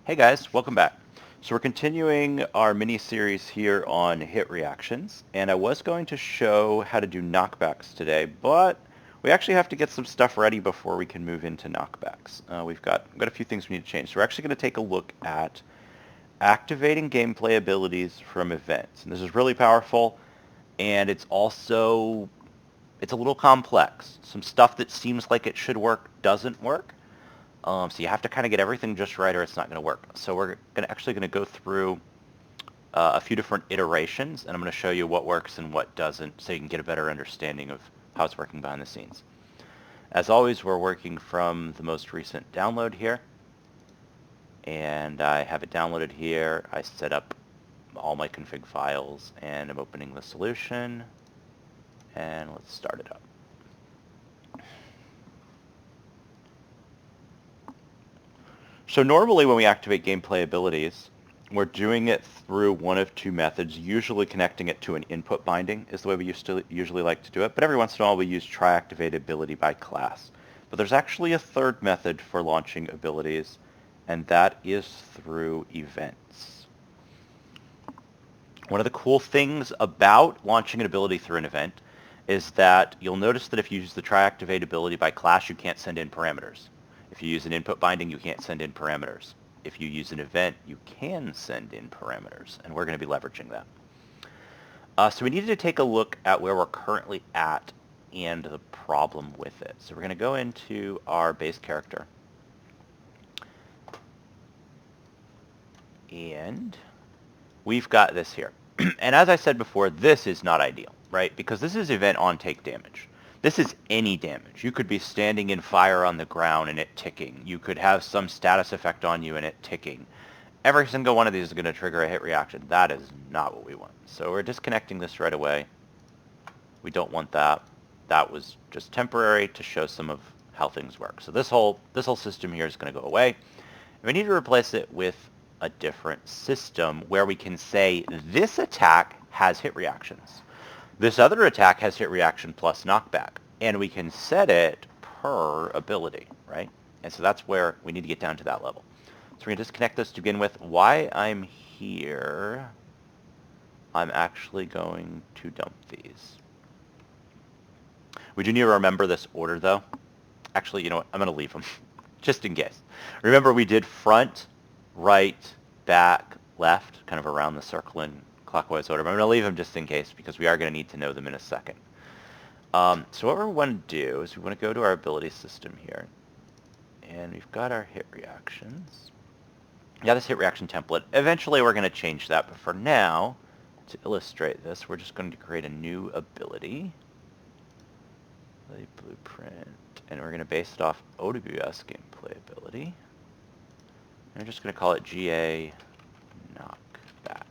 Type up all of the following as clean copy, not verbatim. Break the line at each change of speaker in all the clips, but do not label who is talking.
Hey guys, welcome back. So we're continuing our mini-series here on hit reactions, and I was going to show how to do knockbacks today, but we actually have to get some stuff ready before we can move into knockbacks. We've got a few things we need to change. So we're actually going to take a look at activating gameplay abilities from events. And this is really powerful, and it's a little complex. Some stuff that seems like it should work doesn't work. So you have to kind of get everything just right or it's not going to work. So we're actually going to go through a few different iterations, and I'm going to show you what works and what doesn't so you can get a better understanding of how it's working behind the scenes. As always, we're working from the most recent download here, and I have it downloaded here. I set up all my config files, and I'm opening the solution, and let's start it up. So normally when we activate gameplay abilities, we're doing it through one of two methods, usually connecting it to an input binding is the way we usually like to do it, but every once in a while we use try activate ability by class. But there's actually a third method for launching abilities, and that is through events. One of the cool things about launching an ability through an event is that you'll notice that if you use the try activate ability by class, you can't send in parameters. If you use an input binding, you can't send in parameters. If you use an event, you can send in parameters, and we're going to be leveraging that. So we needed to take a look at where we're currently at and the problem with it. So we're going to go into our base character. And we've got this here. And as I said before, this is not ideal, right? Because this is event on take damage. This is any damage. You could be standing in fire on the ground and it ticking. You could have some status effect on you and it ticking. Every single one of these is going to trigger a hit reaction. That is not what we want. So we're disconnecting this right away. We don't want that. That was just temporary to show some of how things work. So this whole system here is going to go away. And we need to replace it with a different system where we can say this attack has hit reactions. This other attack has hit reaction plus knockback, and we can set it per ability, right? And so that's where we need to get down to that level. So we're going to disconnect this to begin with. Why I'm here, I'm actually going to dump these. We do need to remember this order, though. Actually, you know what? I'm going to leave them, just in case. Remember, we did front, right, back, left, kind of around the circle in clockwise order. But I'm going to leave them just in case because we are going to need to know them in a second. So what we want to do is we want to go to our ability system here. And we've got our hit reactions. We got this hit reaction template. Eventually we're going to change that. But for now, to illustrate this, we're just going to create a new ability. Ability blueprint. And we're going to base it off OWS gameplay ability. And we're just going to call it GA Knockback.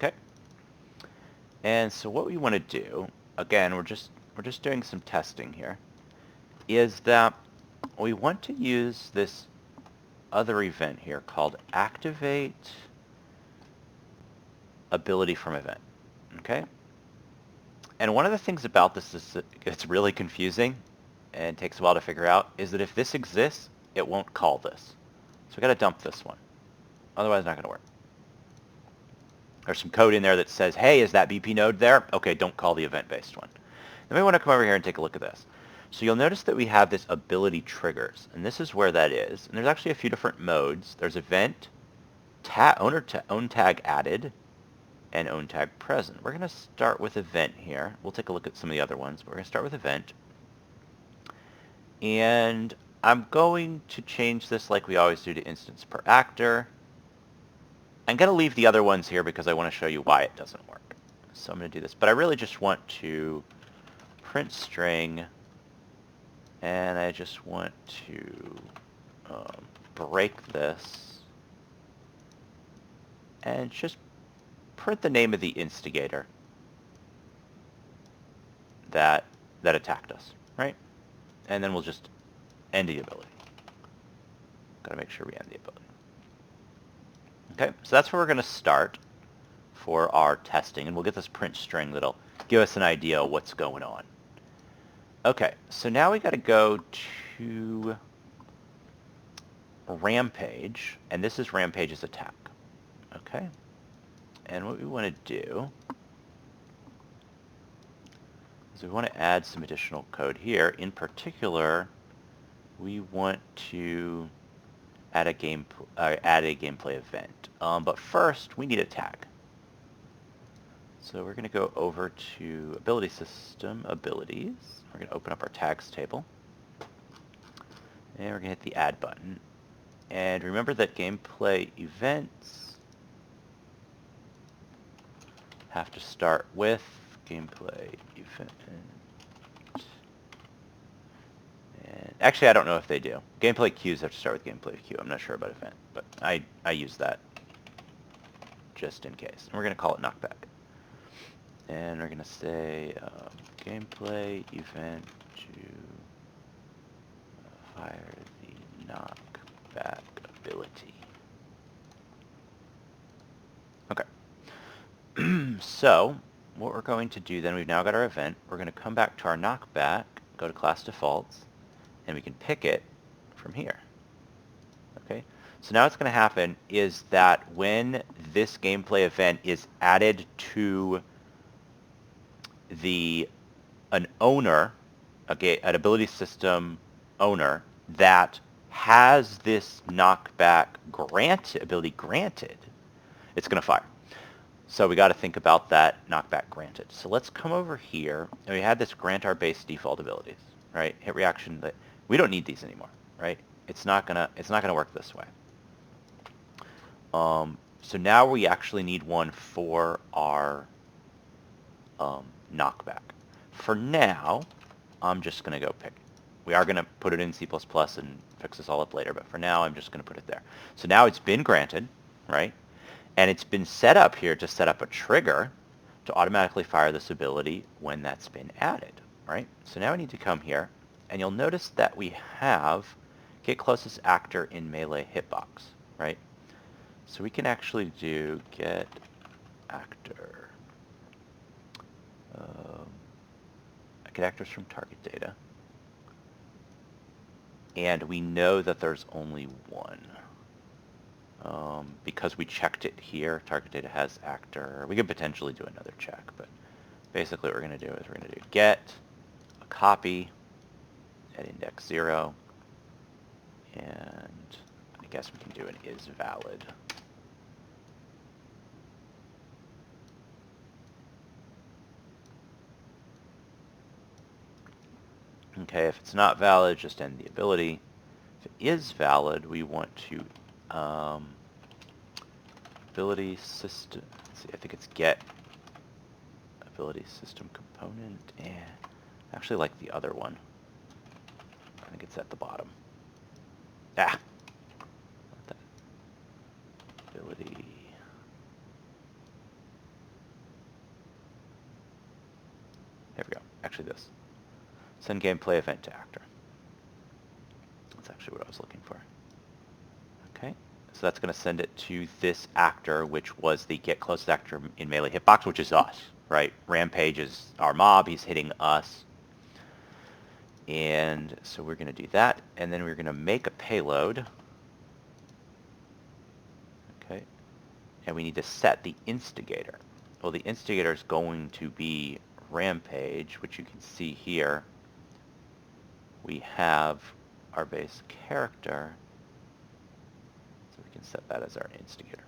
Okay. And so what we want to do, again, we're just doing some testing here, is that we want to use this other event here called activate ability from event. Okay? And one of the things about this is that it's really confusing and takes a while to figure out is that if this exists, it won't call this. So we got to dump this one. Otherwise, it's not going to work. There's some code in there that says, hey, is that BP node there? Okay, don't call the event-based one. Then we want to come over here and take a look at this. So you'll notice that we have this ability triggers, and this is where that is. And there's actually a few different modes. There's event, own tag added, and own tag present. We're going to start with event here. We'll take a look at some of the other ones, but we're going to start with event. And I'm going to change this like we always do to instance per actor. I'm going to leave the other ones here because I want to show you why it doesn't work. So I'm going to do this. But I really just want to print string, and I just want to break this and just print the name of the instigator that attacked us, right? And then we'll just end the ability. Got to make sure we end the ability. Okay, so that's where we're going to start for our testing, and we'll get this print string that'll give us an idea of what's going on. Okay, so now we got to go to Rampage, and this is Rampage's attack. Okay? And what we want to do is we want to add some additional code here. In particular, we want to add a gameplay event. But first, we need a tag. So we're going to go over to Ability System, Abilities. We're going to open up our tags table. And we're going to hit the Add button. And remember that gameplay events have to start with gameplay event. And actually, I don't know if they do. Gameplay queues have to start with gameplay queue. I'm not sure about event, but I use that just in case. And we're going to call it Knockback. And we're going to say gameplay event to fire the knockback ability. Okay. So what we're going to do then, we've now got our event. We're going to come back to our knockback, go to class defaults, and we can pick it from here. Okay. So now what's going to happen is that when this gameplay event is added to an owner, an ability system owner that has this knockback ability granted, it's going to fire. So we got to think about that knockback granted. So let's come over here, and we had this grant our base default abilities, right? Hit reaction, but we don't need these anymore, right? It's not gonna work this way. So now we actually need one for our knockback. For now, I'm just going to go pick it. We are going to put it in C++ and fix this all up later, but for now, I'm just going to put it there. So now it's been granted, right? And it's been set up here to set up a trigger to automatically fire this ability when that's been added, right? So now I need to come here, and you'll notice that we have get closest actor in melee hitbox, right? So we can actually do get actor. Get actors from target data. And we know that there's only one. Because we checked it here, target data has actor. We could potentially do another check, but basically what we're going to do is we're going to do get a copy at index 0, and I guess we can do an is valid. Okay, if it's not valid, just end the ability. If it is valid, we want to ability system. Let's see, I think it's get ability system component. And I actually like the other one. I think it's at the bottom. Ah, ability. There we go. Actually, this. Send gameplay event to actor. That's actually what I was looking for. Okay, so that's going to send it to this actor, which was the get closest actor in melee hitbox, which is us, right? Rampage is our mob. He's hitting us. And so we're going to do that, and then we're going to make a payload. Okay, and we need to set the instigator. Well, the instigator is going to be Rampage, which you can see here. We have our base character, so we can set that as our instigator.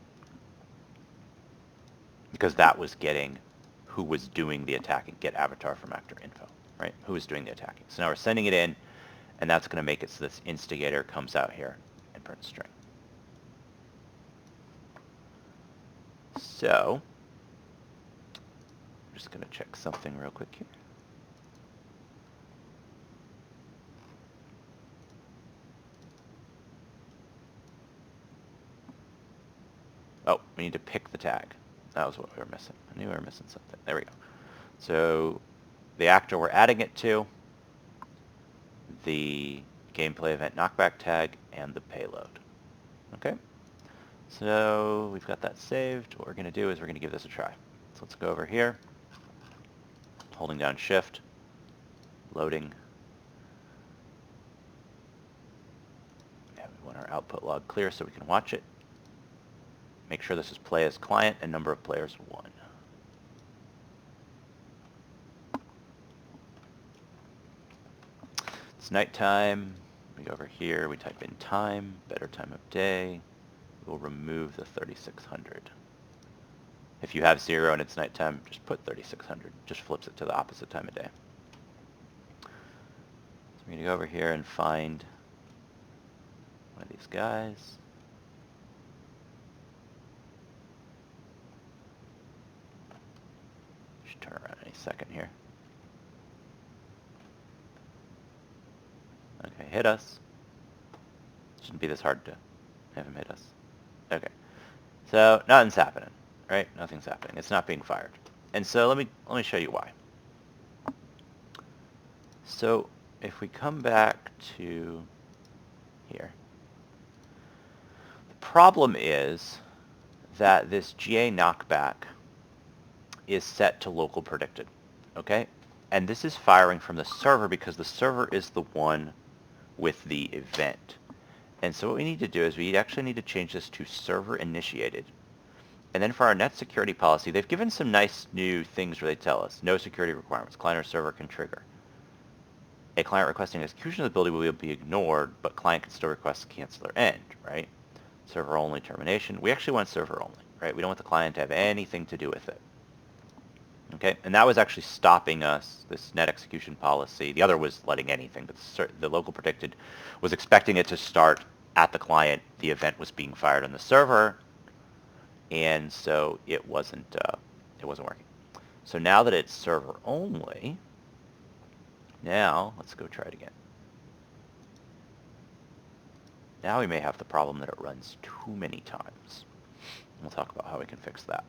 Because that was getting who was doing the attacking, get avatar from actor info, right? Who was doing the attacking. So now we're sending it in, and that's going to make it so this instigator comes out here and prints string. So, I'm just going to check something real quick here. Oh, we need to pick the tag. That was what we were missing. I knew we were missing something. There we go. So the actor we're adding it to, the gameplay event knockback tag, and the payload. Okay? So we've got that saved. What we're going to do is we're going to give this a try. So let's go over here, holding down Shift, loading. Yeah, we want our output log clear so we can watch it. Make sure this is play as client and number of players 1. It's nighttime. We go over here, we type in time, better time of day. We'll remove the 3600. If you have 0 and it's nighttime, just put 3600. Just flips it to the opposite time of day. So we're going to go over here and find one of these guys. Should turn around any second here. Okay, hit us. Shouldn't be this hard to have him hit us. Okay. So nothing's happening, right? Nothing's happening. It's not being fired. And so let me show you why. So if we come back to here, the problem is that this GA knockback is set to local predicted, okay? And this is firing from the server because the server is the one with the event. And so what we need to do is we actually need to change this to ServerInitiated. And then for our net security policy, they've given some nice new things where they tell us no security requirements. Client or server can trigger. A client requesting execution of the ability will be ignored, but client can still request cancel or end, right? Server only termination. We actually want server only, right? We don't want the client to have anything to do with it. Okay, and that was actually stopping us, this net execution policy. The other was letting anything, but the local predicted was expecting it to start at the client. The event was being fired on the server, and so it wasn't working. So now that it's server only, now let's go try it again. Now we may have the problem that it runs too many times. We'll talk about how we can fix that.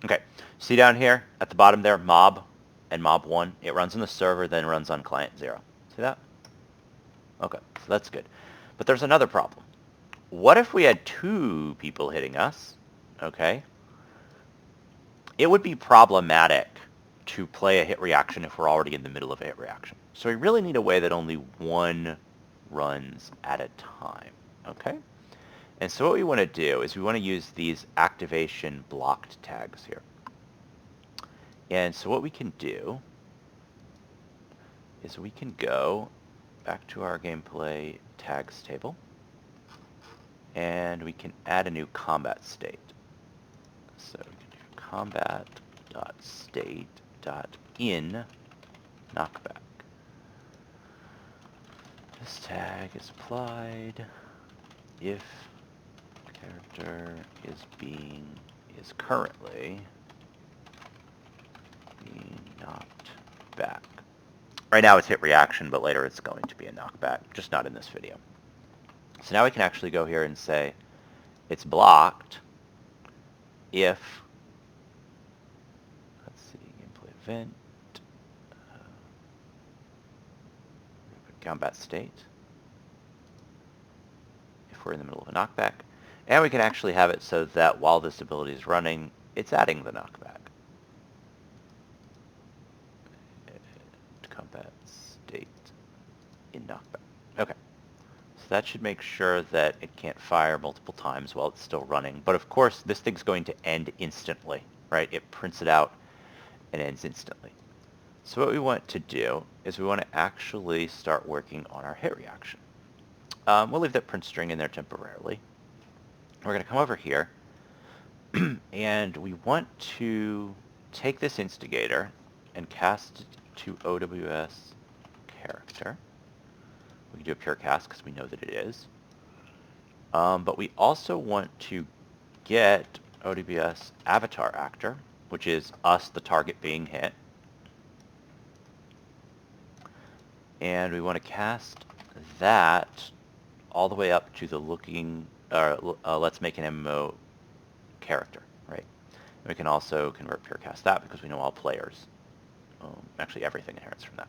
Okay, see down here at the bottom there, mob and mob 1. It runs on the server, then runs on client 0. See that? Okay, so that's good. But there's another problem. What if we had 2 people hitting us? Okay. It would be problematic to play a hit reaction if we're already in the middle of a hit reaction. So we really need a way that only 1 runs at a time. Okay? And so what we want to do is we want to use these activation blocked tags here. And so what we can do is we can go back to our gameplay tags table, and we can add a new CombatState. So we can do combat.state.in knockback. This tag is applied if character is currently being knocked back. Right now it's hit reaction, but later it's going to be a knockback, just not in this video. So now we can actually go here and say it's blocked if, let's see, gameplay event, CombatState, if we're in the middle of a knockback. And we can actually have it so that while this ability is running, it's adding the knockback. CombatState in knockback. Okay. So that should make sure that it can't fire multiple times while it's still running. But of course, this thing's going to end instantly, right? It prints it out and ends instantly. So what we want to do is we want to actually start working on our hit reaction. We'll leave that print string in there temporarily. We're going to come over here, and we want to take this instigator and cast it to OWS character. We can do a pure cast because we know that it is. But we also want to get OWS avatar actor, which is us, the target being hit. And we want to cast that all the way up to the let's make an MMO character, right? And we can also convert pure cast that because we know all players. Actually, everything inherits from that.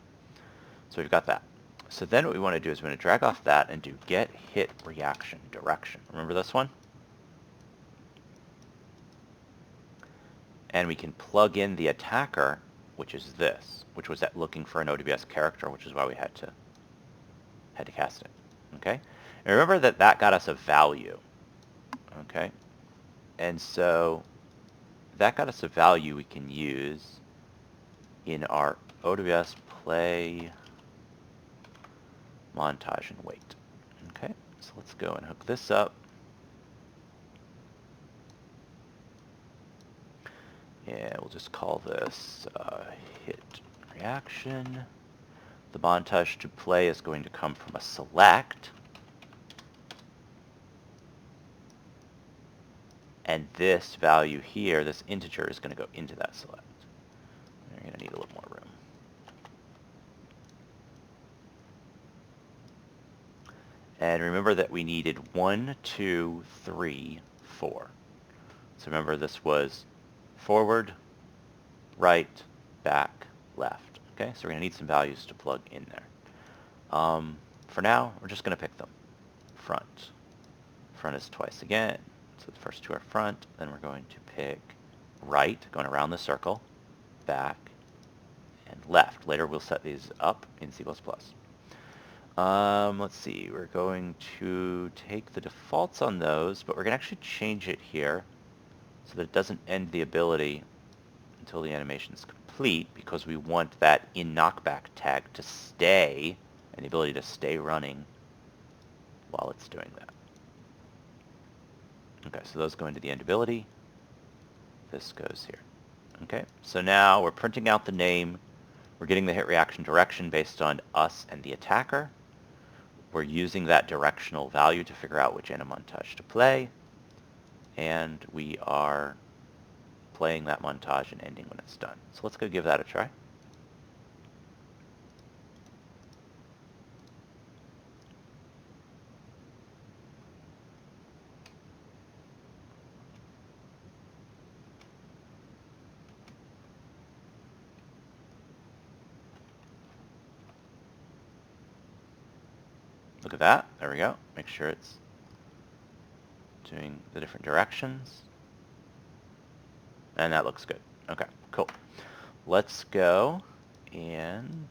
So we've got that. So then what we want to do is we want to drag off that and do get hit reaction direction. Remember this one? and we can plug in the attacker, which is this, which was that looking for an OWS character, which is why we had to cast it. Okay, and remember that that got us a value. Okay, and so that got us a value we can use in our OWS play montage and wait. Okay, so let's go and hook this up. And we'll just call this hit reaction. The montage to play is going to come from a select. And this value here, this integer, is going to go into that select. You're going to need a little more room. And remember that we needed 1, 2, 3, 4. So remember this was forward, right, back, left. Okay, so we're going to need some values to plug in there. For now, we're just going to pick them. Front. Front is twice again. So the first two are front. Then we're going to pick right, going around the circle, back, and left. Later we'll set these up in C++. Let's see, we're going to take the defaults on those, but we're going to actually change it here so that it doesn't end the ability until the animation is complete, because we want that in knockback tag to stay, and the ability to stay running while it's doing that. Okay, so those go into the end ability. This goes here. Okay, so now we're printing out the name. We're getting the hit reaction direction based on us and the attacker. We're using that directional value to figure out which montage to play. And we are playing that montage and ending when it's done. So let's go give that a try. Look at that. There we go. Make sure it's doing the different directions. And that looks good. Okay, cool. Let's go and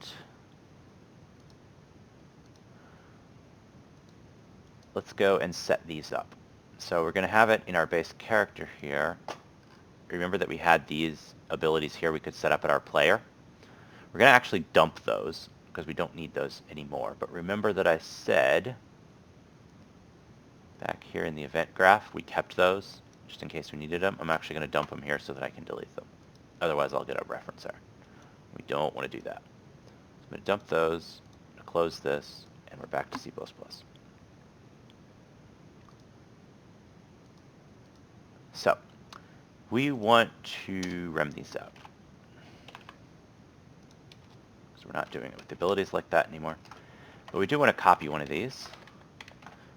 set these up. So we're going to have it in our base character here. Remember that we had these abilities here we could set up at our player. We're going to actually dump those because we don't need those anymore. But remember that I said back here in the event graph we kept those just in case we needed them. I'm actually going to dump them here so that I can delete them. Otherwise I'll get a reference error. We don't want to do that. So I'm going to dump those, close this, and we're back to C++. So we want to rem these out. So we're not doing it with abilities like that anymore. But we do want to copy one of these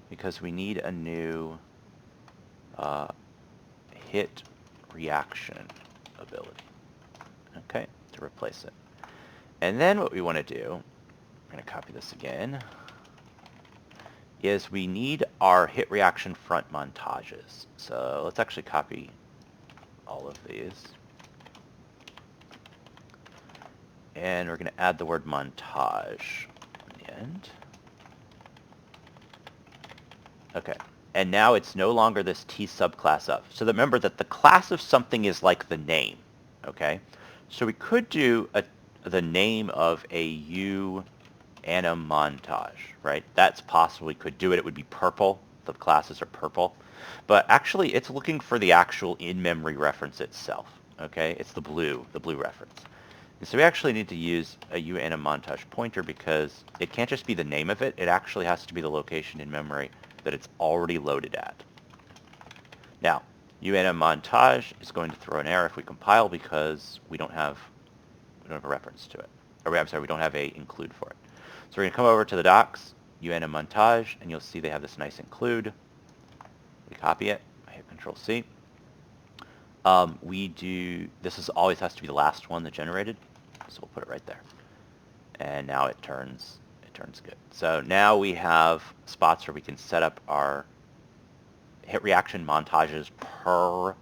because we need a new hit reaction ability. Okay, to replace it. And then what we want to do, we're going to copy this again, is we need our hit reaction front montages. So let's actually copy all of these. And we're going to add the word montage in the end. Okay, and now it's no longer this T subclass of. So remember that the class of something is like the name, okay? So we could do the name of a U anim montage, right? That's possible. We could do it. It would be purple. The classes are purple. But actually, it's looking for the actual in-memory reference itself, okay? It's the blue reference. And so we actually need to use a U anim montage pointer because it can't just be the name of it. It actually has to be the location in memory that it's already loaded at. Now, U anim montage is going to throw an error if we compile because we don't have a reference to it. Or I'm sorry, we don't have a include for it. So we're going to come over to the docs, U anim montage, and you'll see they have this nice include. We copy it. I hit Control-C. This always has to be the last one that generated, so we'll put it right there. And now it turns good. So now we have spots where we can set up our hit reaction montages per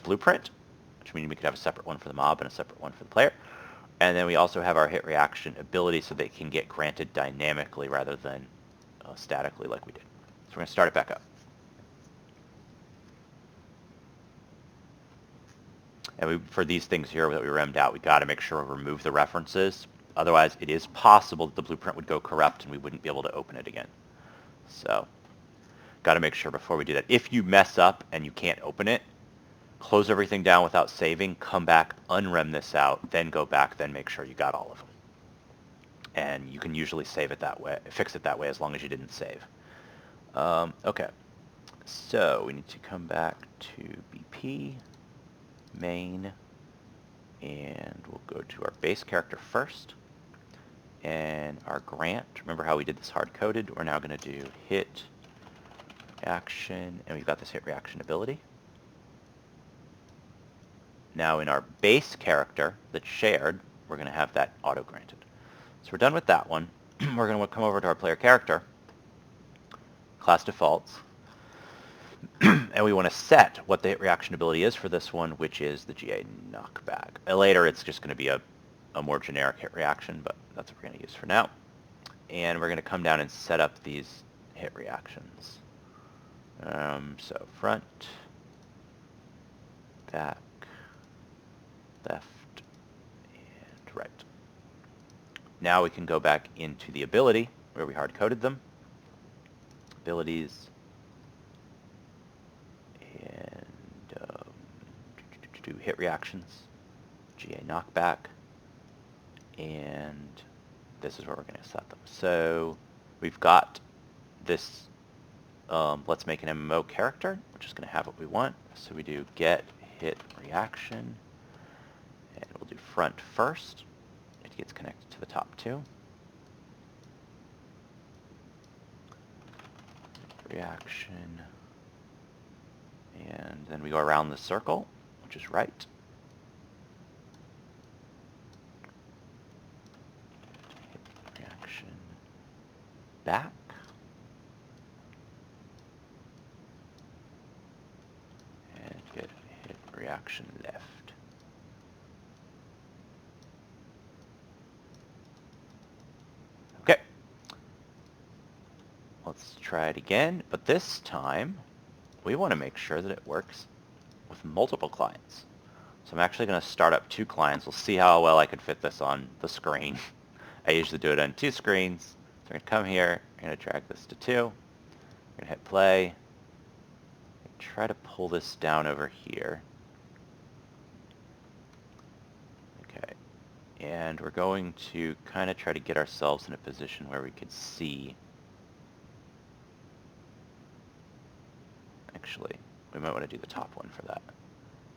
blueprint. which means we could have a separate one for the mob and a separate one for the player. And then we also have our hit reaction ability so they can get granted dynamically rather than statically like we did. So we're going to start it back up. And for these things here that we remmed out, we got to make sure we remove the references. Otherwise, it is possible that the blueprint would go corrupt and we wouldn't be able to open it again. So, got to make sure before we do that. If you mess up and you can't open it, close everything down without saving, come back, unrem this out, then go back, then make sure you got all of them. And you can usually save it that way, fix it that way as long as you didn't save. Okay, so we need to come back to BP, main, and we'll go to our base character first. And our grant, remember how we did this hard-coded? We're now going to do hit action, and we've got this hit reaction ability. Now in our base character that's shared, we're going to have that auto-granted. So we're done with that one. We're going to come over to our player character, class defaults, and we want to set what the hit reaction ability is for this one, which is the GA Knockback. Later it's just going to be a more generic hit reaction, but that's what we're going to use for now. And we're going to come down and set up these hit reactions. So front, back, left, and right. Now we can go back into the ability where we hard-coded them. Abilities, and do hit reactions, GA Knockback, and this is where we're going to set them. So we've got this let's make an MMO character, which is going to have what we want. So we do get hit reaction, and we'll do front first. It gets connected to the top two. Reaction, and then we go around the circle, which is right. Hit reaction, back. And get hit reaction left. Okay. Let's try it again, but this time we want to make sure that it works with multiple clients. So I'm actually going to start up 2 clients. We'll see how well I can fit this on the screen. I usually do it on 2 screens. So we're going to come here, we're going to drag this to 2. We're going to hit play. Try to pull this down over here. Okay. And we're going to kind of try to get ourselves in a position where we could see. Actually, we might want to do the top one for that.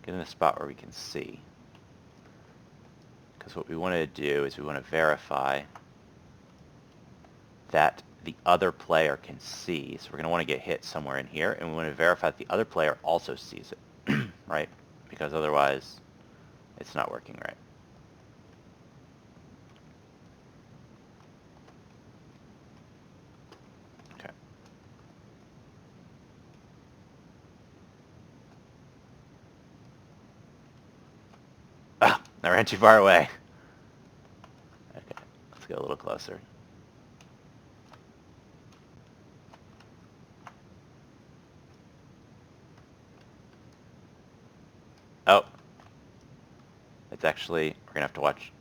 Get in a spot where we can see. Because what we want to do is we want to verify that the other player can see. So we're going to want to get hit somewhere in here, and we want to verify that the other player also sees it, right? Because otherwise, it's not working right. Okay. Ah, I ran too far away. Okay, let's get a little closer. Oh, it's actually, we're going to have to watch.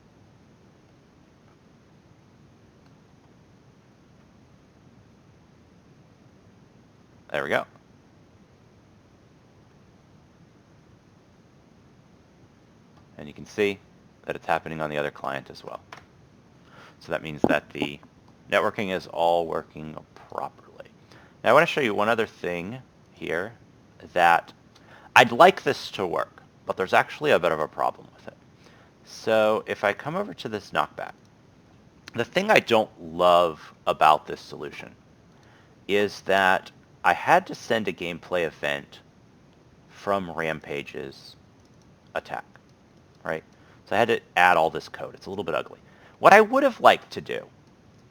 There we go. And you can see that it's happening on the other client as well. So that means that the networking is all working properly. Now I want to show you one other thing here that I'd like this to work, but there's actually a bit of a problem with it. So if I come over to this knockback, the thing I don't love about this solution is that I had to send a gameplay event from Rampage's attack, right? So I had to add all this code. It's a little bit ugly. What I would have liked to do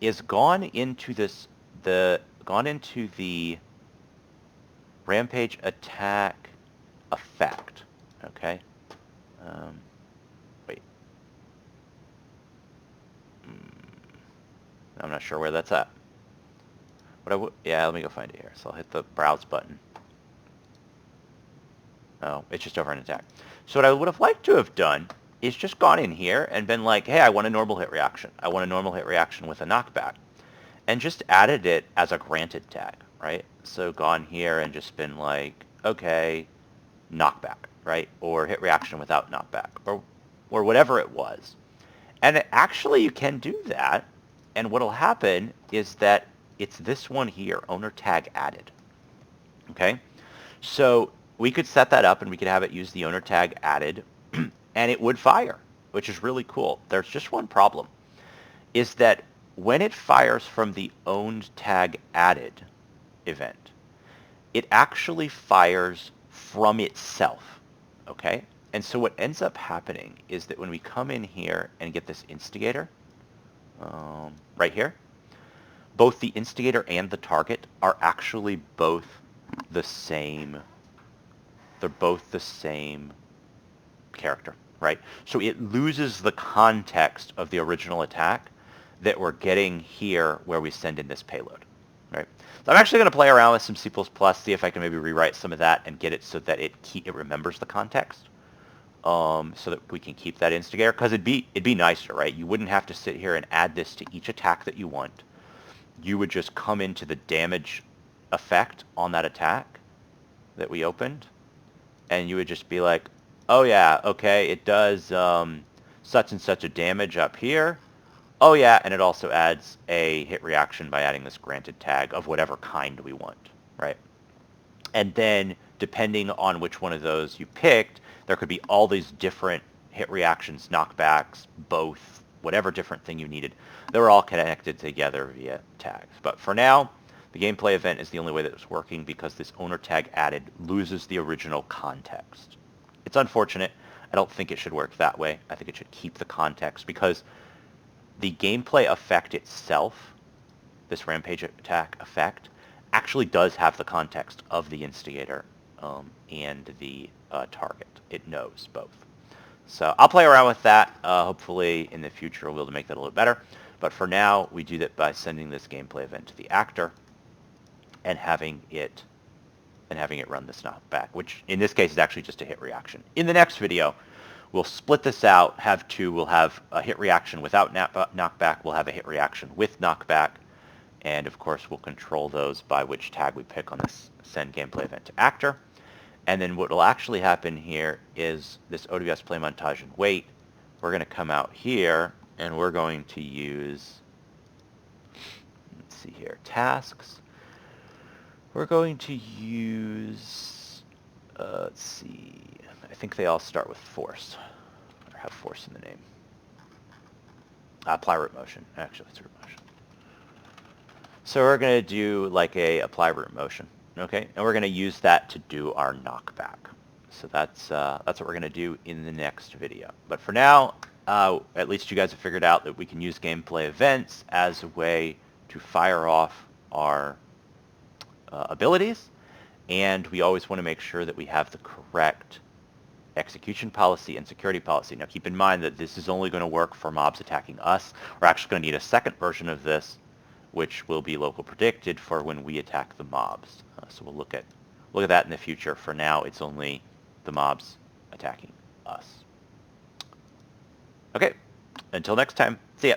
is gone into the Rampage attack effect, okay? I'm not sure where that's at. Yeah, let me go find it here. So I'll hit the browse button. Oh, it's just over an attack. So what I would have liked to have done is just gone in here and been like, hey, I want a normal hit reaction. I want a normal hit reaction with a knockback. And just added it as a granted tag, right? So gone here and just been like, okay, knockback, right? Or hit reaction without knockback, or whatever it was. And actually you can do that. And what'll happen is that it's this one here, owner tag added. Okay? So we could set that up and we could have it use the owner tag added and it would fire, which is really cool. There's just one problem, is that when it fires from the owned tag added event, it actually fires from itself, okay? And so what ends up happening is that when we come in here and get this instigator, right here, both the instigator and the target are actually both the same. They're both the same character, right? So it loses the context of the original attack that we're getting here where we send in this payload, right? So I'm actually going to play around with some C++, see if I can maybe rewrite some of that and get it so that it remembers the context, so that we can keep that instigator, because it'd be nicer, right? You wouldn't have to sit here and add this to each attack that you want. You would just come into the damage effect on that attack that we opened, and you would just be like, oh yeah, okay, it does such and such a damage up here. Oh yeah, and it also adds a hit reaction by adding this granted tag of whatever kind we want, right? And then depending on which one of those you picked, there could be all these different hit reactions, knockbacks, both, whatever different thing you needed. They were all connected together via tags. But for now, the gameplay event is the only way that it's working because this owner tag added loses the original context. It's unfortunate. I don't think it should work that way. I think it should keep the context because the gameplay effect itself, this Rampage attack effect, actually does have the context of the instigator and the target. It knows both. So I'll play around with that. Hopefully in the future we'll be able to make that a little better. But for now, we do that by sending this gameplay event to the actor and having it run this knockback, which in this case is actually just a hit reaction. In the next video, we'll split this out, we'll have a hit reaction without knockback, we'll have a hit reaction with knockback, and of course we'll control those by which tag we pick on this send gameplay event to actor. And then what will actually happen here is this OWS play montage and wait. We're going to come out here and we're going to use, let's see here, tasks. We're going to use, let's see, I think they all start with force, or have force in the name. Apply root motion, actually it's root motion. So we're going to do like a apply root motion, okay? And we're going to use that to do our knockback. So that's what we're going to do in the next video. But for now, at least you guys have figured out that we can use gameplay events as a way to fire off our abilities, and we always want to make sure that we have the correct execution policy and security policy. Now keep in mind that this is only going to work for mobs attacking us. We're actually going to need a second version of this, which will be local predicted for when we attack the mobs. So we'll look at that in the future. For now, it's only the mobs attacking us. Okay, until next time, see ya.